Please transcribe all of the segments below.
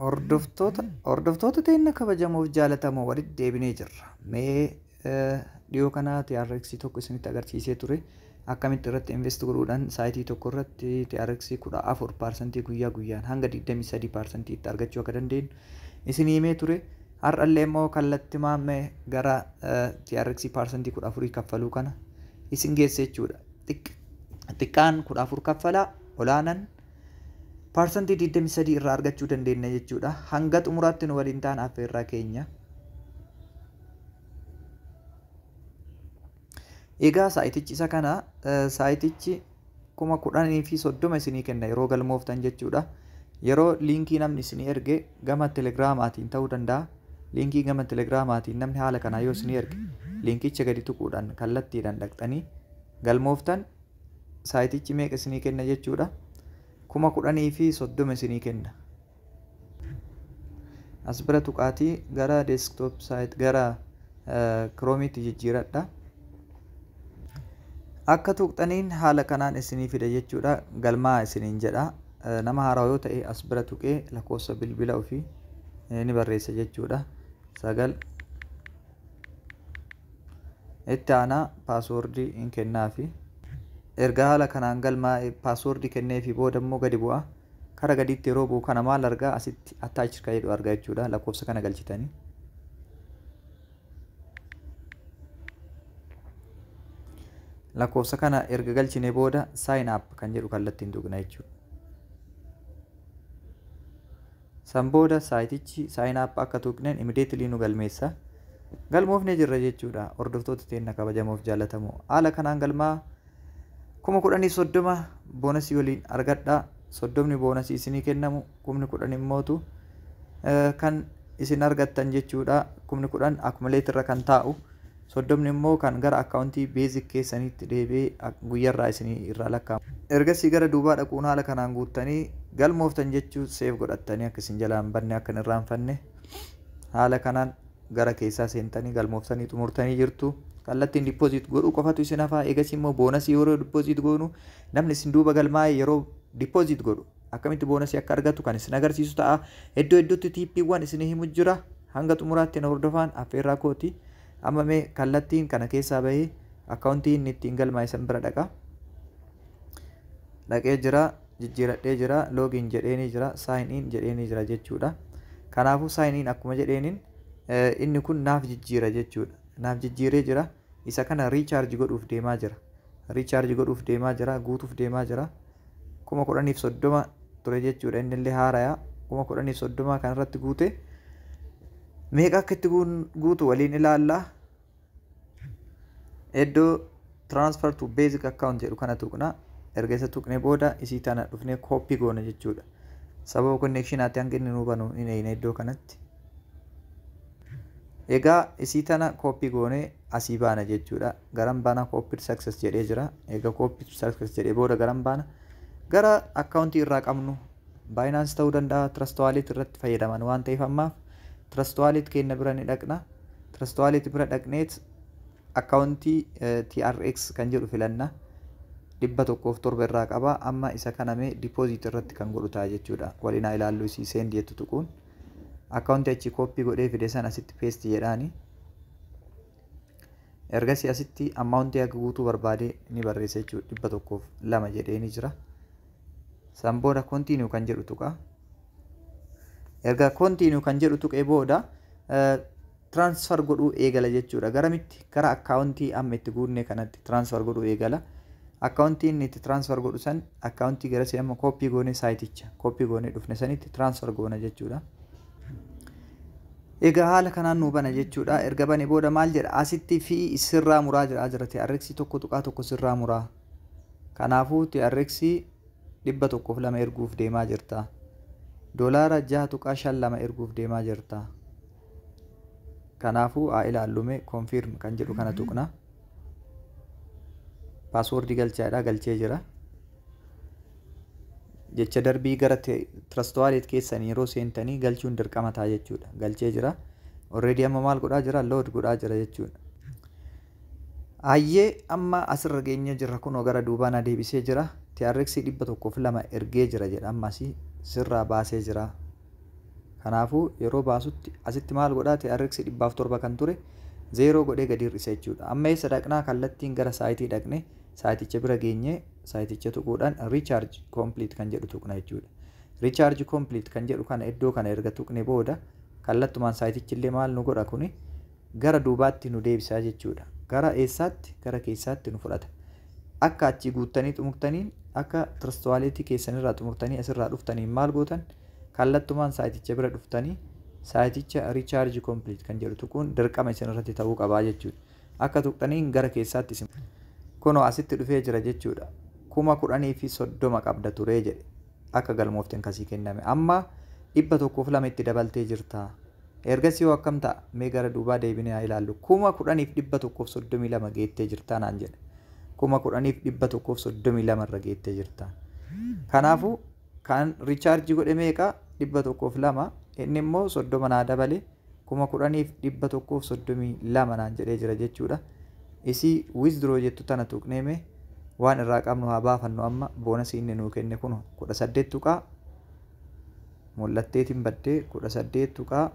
Hordoftoota teenya kabajamoo fi jaalatamoo walitti deebinee jirra. Mee dhiyoo kana TRX tokko isinitti agarsiisee ture. Akkamitti irratti invest godhuudhaan saayitii tokko irratti TRX 14% guyyaa guyyaan hanga 23% itti argachuu akka dandeenyu isin himee ture. Har'allee immoo kallattii maammee gara TRX % 14 kaffaluu kana isin geesse jechuudha. Xiqqaan 14 kaffalaa olaanaan parsantii 23 irraa argachuu dandeenya jechuudha. Hanga xumuraatti nu waliin ta'an affeerraa keenya. Egaa saayitichi isa kana saayitichi 10,030 isinii kenna yeroo galmooftan jechuudha. Yeroo liinkii namni isinii erge gama telegiraamaatiin ta'uu danda'a. Liinkii gama telegiraamaatiin namni haala kanaa yoo isinii erge liinkicha gadi tuquudhaan kallattiidhaan dhaqxanii galmooftan saayitichi meeqa isinii kenna jechuudha. 10,030 isinii kenna. As bira tuqaatii gara desktop site gara Chromeitti jijjiiradha. Akka tuqxaniin haala kanaan isinii fida jechuudha. Galmaa isiniin jedha. Nama haaraa yoo ta'e as bira tuqee lakkoofsa bilbila ofii ni barreessa jechuudha. 9 itti aanaa paaswoordii hin kennaafi. Erga haala kanaan galmaa paaswoordii kennee fi booda immoo gadi bu'a. Kara gadiitti yeroo bu'u kana maal argaa asitti attach ka jedhu argaa jechuudha. Lakkoofsa kana galchitanii. Lakkoofsa kana erga galchine booda sign up kan jedhu kallattiin tuqna jechuudha. San booda saayitichi sign up akka tuqneen immediately nu galmeessa. Galmoofnee jirra jechuudha. Hordoftoota teenya kabajamoof jaallatamoo. Haala kanaan galmaa 10,030 boonasii waliin argadhaa. 30 boonasii isinii kennamu 10,000 immootu kan isin argattan jechuudha. 10,000 accumulate irra kan taa'u 30 immoo kan gara akkaawuntii beezik keessaniitti deebi'ee guyyaarraa isinii irraa lakkaa'amu. Ergasii gara duubaa dhaquun haala kanaan guuttanii galmooftan jechuu seef godhattanii akka isin jalaan banne akka hin irraanfanne haala kanaan gara keessaa seentanii galmooftanii xumurtanii jirtu. Kallattiin dippooziit godhuu qofatu isin hafaa. Eegas immoo boonasii yeroo dippooziit goonu namni isin duuba galmaa'e yeroo dippooziit godhu akkamitti boonasii akka argatu kan isin agarsiisu ta'a. Iddoo iddootti tiippiiwwan isin himu jira. Hanga xumuraatti na hordofaan affeerraa kooti. Amma mee kallattiin kana keessaa bahee akkaawuntii inni ittiin galmaa'e san bira dhaqa. Dhaqee jira, jijjiiradhee jira, loogiin jedheenii jira, saayiniin jedheenii jira jechuudha. Kanaafuu saayiniin akkuma jedheeniin inni kun naaf jijjiira jechuudha. Naaf jijjiiree jira. Isa kana riichaarji godhuuf deemaa jira. Riichaarji godhuuf deemaa jira. Guutuuf deemaa jira. 10,030 ture jechuudha. Inni illee haarayaa 10,030 kanarratti guute. Meeqa akka itti guutu waliin ilaallaa. Iddoo transfer to basic account jedhu kana tuqna. Erga isa tuqnee booda isii tana dhufnee kooppii goona jechuudha. Sababa konneekshinaatti hanga inni nu banu hin iddoo kanatti. Egaa isii tana kooppii goonee asii baana jechuudha. Garan baana kooppii success jedhee jira. Egaa kooppii success jedhee booda garan baana. Gara akkaawuntii irraa qabnu Binance ta'uu danda'a. Trust Wallet irratti fayyadaman waan ta'eef ammaaf Trust Wallet keenya bira ni dhaqna. Trust Wallet bira dhaqneet akkaawuntii TRX kan jedhu filanna. 107 irraa qaba. Amma isa kanamee deposit irratti kan godhu ta'a jechuudha. Waliin ilaallu isii send jettu tuquun. Akkaawuntii achi kooppii godhee fide san asitti paste jedhaani. Ergasii asitti ammaawuntii akka guutuu barbaade ni barreessa jechuudha. 102 jedhee ni jira. San booda continue kan jedhu tuqa. Erga continue kan jedhu tuqee booda transfer godhuu eegala jechuudha. Garamitti gara akkaawuntii amma itti guunne kanatti transfer godhuu eegala. Akkaawuntii inni itti transfer godhu san akkaawuntii garasii amma kooppii goonee saayiticha kooppii goonee dhufne sanitti transfer goona jechuudha. Egaa haala kanaan nu bana jechuudha. Erga bane booda maal jedha asitti fi sirraa muraa jira TRX tokko tuqaa tokko sirraa muraa. Kanaafuu TRX 102 erguuf deemaa jirta. Doolaara 6.52 erguuf deemaa jirta. Kanaafuu haa ilaallume confirm kan jedhu kana tuqna. Paaswoordii galchaadha galchee jira. Jecha darbii gara Trust Wallet keessanii yeroo seentanii galchuun dirqama ta'a jechuudha. Galchee jira. Already amma maal godhaa jira? Load godhaa jira jechuudha. Ayyee amma asirra geenye jirra kunoo gara duubaan adeebisee jira. TRX 102 ergee jira jedha ammasii sirraa baasee jira. Kanaafuu yeroo baasutti asitti maal godhaa TRX 700 kan ture 0 godhee gadi hir'isa jechuudha. Amma eessa dhaqnaa kallattiin gara saayitii dhaqne saayiticha bira geenyee saayiticha tuquudhaan recharge complete kan jedhu tuqna jechuudha. Recharge complete kan jedhu kana iddoo kana erga tuqne booda kallattumaan saayitichi illee maal nu godha kuni gara duubaatti nu deebisaa jechuudha. Gara eessaatti gara keessaatti nu fudhata. Akka achi guuttanii xumurtaniin akka Trust Wallet keessanirraa xumurtanii asirraa dhuftaniin maal gootan kallattumaan saayiticha bira dhuftanii saayiticha recharge complete kan jedhu tuquun dirqama isinirratti ta'uu qabaa jechuudha. Akka tuqxaniin gara keessaatti isin kunoo asitti dhufee jira jechuudha. 10,030 qabda turee jedhe akka galmoofteen kasii kenname. Amma 102 itti dabaltee jirta. Ergasii yoo akkam ta'a mee gara duubaa deebinee haa ilaallu. 10,132 geettee jirta naan jedhe. 10,132 irra geettee jirta. Kanaafuu kan recharge godhe meeqa 102 inni immoo 30 naa dabale 10,132 naan jedhee jira jechuudha. Isii withdraw jettu tana tuqneeme waan irraa qabnu haa baafannu. Amma boonasii inni nuu kenne kun 18 tuqaa mul'atteetiin baddee 18 tuqaa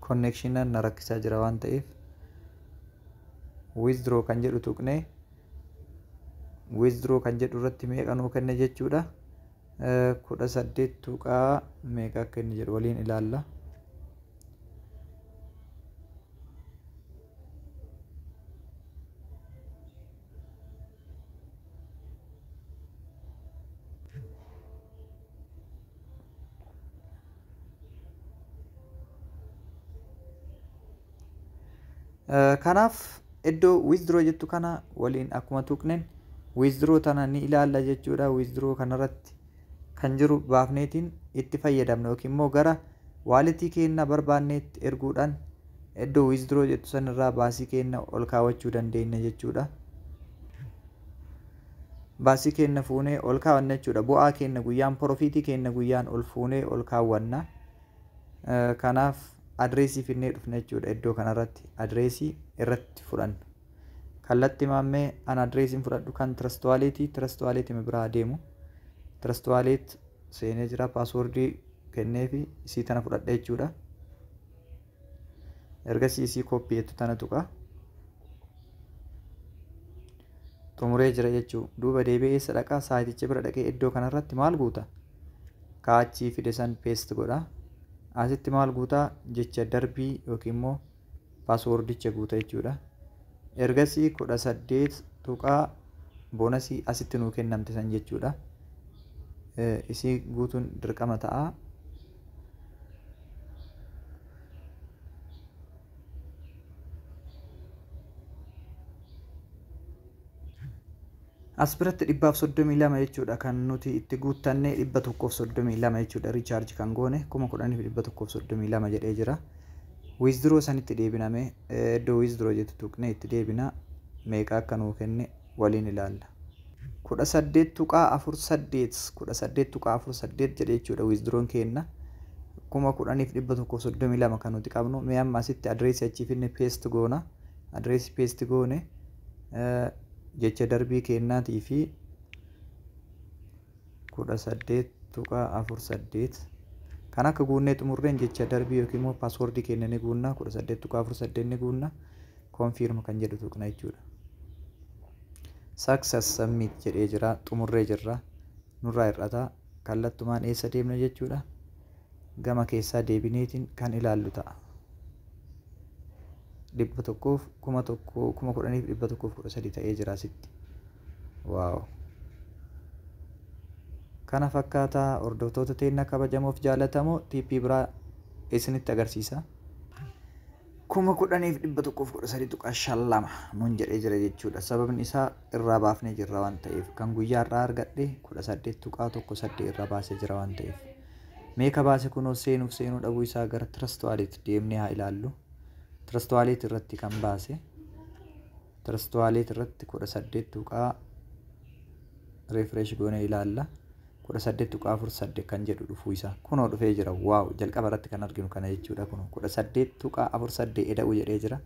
connection na rakkisaa jira waan ta'eef withdraw kan jedhu tuqne withdraw kan jedhu irratti meeqa nuu kenne jechuudha. 18 tuqaa meeqa akka inni jedhu waliin ilaalla. Kanaaf iddoo withdraw jettu kana waliin akkuma tuqneen withdraw tana ni ilaalla jechuudha. Withdraw kanarratti kan jiru baafneetiin itti fayyadamna yookiin immoo gara waalitii keenya barbaanneetti erguudhaan iddoo withdraw jettu sanirraa baasii keenya ol kaawwachuu dandeenya jechuudha. Baasii keenya fuunee ol kaawwanna jechuudha. Bu'aa keenya guyyaan profiitii keenya guyyaan ol fuunee ol kaawwanna. Kanaaf adreesii finnee dhufna jechuudha. Iddoo kanarratti adreesii irratti fudhanna. Kallattii maammee an adreesiin fudhadhu kan Trust Wallet biraa deemu. Trust Wallet seenee jira. Paaswordii kennee fi isii tana fudhadha jechuudha. Ergasii isii koppii jettu tana tuqa. Xumuree jira jechuudha. Duuba deebi'ee eessa dhaqaa saayiticha bira dhaqee iddoo kanarratti maal guuta? Kaachii fide san paste godha. Asitti maal guutaa jecha darbii yookiin immoo paaswordicha guuta jechuudha. Ergasii 18 tuqaa boonasii asitti nuu kennamte san jechuudha. Isii guutuun dirqama ta'a. As biratti 132 jechuudha kan nuti itti guuttanne 132 jechuudha. Recharge kan goone 10,132 jedhee jira. Withdraw sanitti deebiname iddoo withdraw jettu tuqne itti deebina meeqa akka nuu kenne waliin ilaalla. 18 tuqaa 48 jedhee jechuudha. Withdrawn kenna 10,132 kan nuti qabnu. Mee amma asitti adreesii achi finne paste goona. Adreesii paste goone jecha darbii kennaatii fi 18 tuqaa 48 kan akka guunnee xumurreen jecha darbii yookiin immoo paaswordii kenna ni guunna. 18 tuqaa 48 ni guunna. Confirm kan jedhu tuqna jechuudha. Success submit jedhee jira. Xumurree jirra. Nurraa hir'ata. Kallattumaan eessa deemna jechuudha. Gama keessaa deebineetiin kan ilaallu ta'a. 1,113 ta'ee jira asitti. Waaw. Kana fakkaataa hordoftoota teenya kabajamoof jaalatamoo TP biraa isinitti agarsiisa. 10,113 nuun jedhee jira jechuudha. Sababni isaa irraa baafnee jirra waan ta'eef kan guyyaa irraa argadhe 18 tuqaa 18 irraa baasee jira waan ta'eef. Meeqa baase kunoo seenuu dhabuu isaa gara Trust Wallet deemnee haa ilaallu. Trust Wallet irratti kan baase Trust Wallet irratti 18 tuqaa refresh goone ilaalla. 18 tuqaa 48 kan jedhu dhufuu isaa kunoo dhufee jira. Waaw, jalqaba irratti kan arginu kana jechuudha. Kunoo 18 tuqaa 48 eda'u jedhee jira.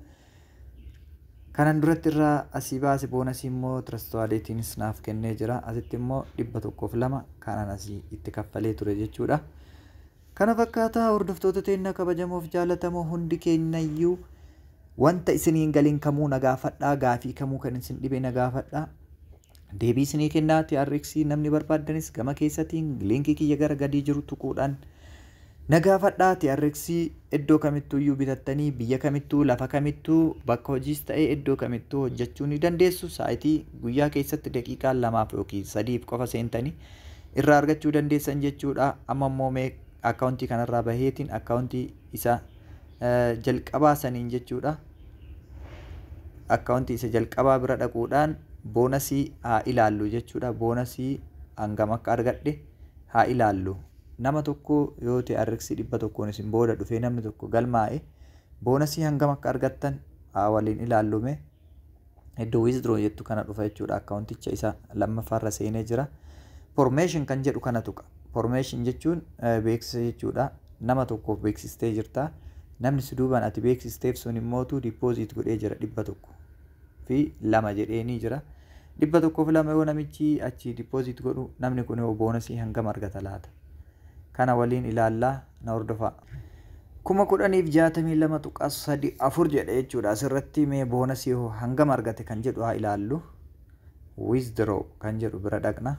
Kanan duratti irraa asii baase boonasii immoo Trustwaadiitiinis naaf kennee jira. Asitti immoo 102 kanan asii itti kaffalee ture jechuudha. Kana fakkaataa hordoftoota teenya kabajamoof jaalatamoo hundi keenyayyuu wanta isiniin galiin kamuu nagaafadhaa, gaafii kamuu kan isin dhibe nagaafadhaa. Deebii isinii kennaa TRX namni barbaaddanis gama keessatiin liinkii kiyya gara gadii jiru tuquudhaan nagaafadhaa. TRX iddoo kamittuu iyyuu bitattanii biyya kamittuu lafa kamittuu bakka hojiis ta'ee iddoo kamittuu hojjechuu ni dandeessu. Saayitii guyyaa keessatti daqiiqaa 2 yookiin 3 qofa seentanii irraa argachuu dandeessan jechuudha. Amma immoo mee akkaawuntii kanarraa baheetiin akkaawuntii isa jalqabaa saniin jechuudha. Akkaawuntii isa jalqabaa bira dhaquudhaan boonasii haa ilaallu jechuudha. Boonasii hangam akka argadhe haa ilaallu. Nama tokko yoo TRX 100 isin booda dhufee namni tokko galmaa'e boonasii hangam akka argattan haa waliin ilaallume. Iddoo withdraw jettu kana dhufa jechuudha. Akkaawunticha isa lammaffaarra seenee jira. Formation kan jedhu kana tuqa. Formation jechuun beeksisa jechuudha. Nama tokkoof beeksistee jirta. Namni si duubaan ati beeksisteef sun immootu deposit godhee jira 102 jedhee ni jira. 102 yoo namichi achi deposit godhu namni kun yoo boonasii hangam argata laata? Kana waliin ilaallaa na hordofaa. 10,062 tuqaa 34 jedha jechuudha. Asirratti mee boonasii hangam argate kan jedhu haa ilaallu. Withdraw kan jedhu bira dhaqna.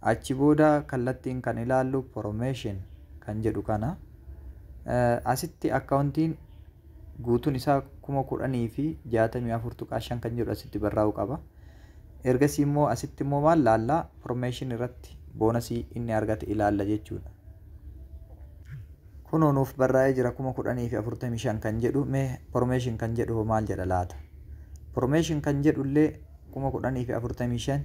Achi booda kallattiin kan ilaallu formation kan jedhu kana. Asitti akkaawuntiin guutuun isaa 10,064 tuqaa 5 kan jedhu asitti barraa'uu qaba. Ergasii immoo asitti immoo maal laallaa formation irratti boonasii inni argate ilaalla jechuudha. Kunoo nuuf barraa'ee jira 10,045 kan jedhu. Mee formation kan jedhu maal jedha laata? Formation kan jedhu illee 10,045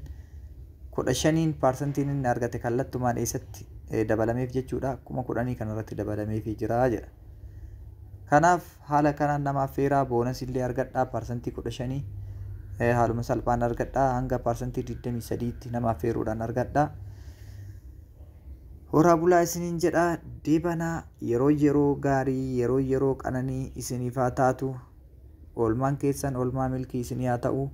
15% inni argate kallattumaan eessatti dabalameef jechuudha. 10,000 kanarratti dabalameefii jira jedha. Kanaaf haala kanaan namaaf feeraa boonasii illee argadhaa parsantii 15 haaluma salphaan argadhaa hanga parsantii 23tti namaaf feeruudhaan argadhaa. Horaa bulaa isiniin jedhaa. Deebanaa yeroo gaarii yeroo qananii isiniif haa taatu. Oolmaan keessan oolmaa milkii isinii haa ta'u.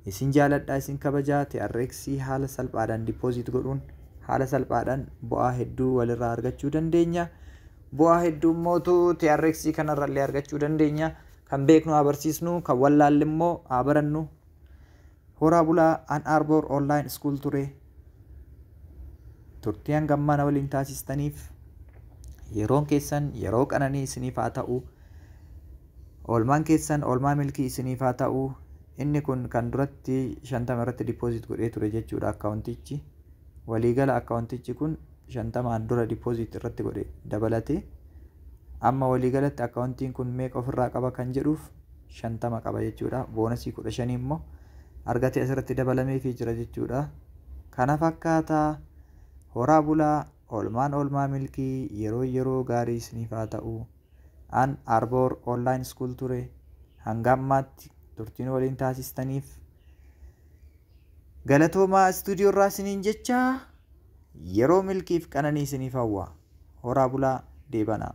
Isin jaaladhaa, isin kabajaa. TRX haala salphaadhaan deposit godhuun haala salphaadhaan bu'aa hedduu walirraa argachuu dandeenya. Bu'aa hedduu immootu TRX kanarrallee argachuu dandeenya. Kan beeknu haa barsiisnu, kan wallaalle immoo haa barannu. Horaa bulaa Ann Arbor Online School ture. Turtii hangammana waliin taasistaniif yeroon keessan yeroo qananii isiniif haa ta'u. Oolmaan keessan oolmaa milkii isiniif haa ta'u. Inni kun kan duratti 50 irratti deposit godhee ture jechuudha akkaawuntichi. Waliigala akkaawuntichi kun 50 dura deposit irratti godhe dabalate. Amma waliigalatti akkaawuntiin kun meeqa ofirraa qaba kan jedhuuf 50 qaba jechuudha. Boonasii 15 immoo argate asirratti dabalameefii jira jechuudha. Kana fakkaataa horaa bulaa oolmaa milkii yeroo gaarii isiniif haa ta'u. Ann Arbor Online School ture. Hanga ammaatti turtiin waliin taasistaniif galatoomaa istuudiyoo irraa isiniin jecha yeroo milkiif qananii isiniif hawwa. Horaa bulaa deebanaa.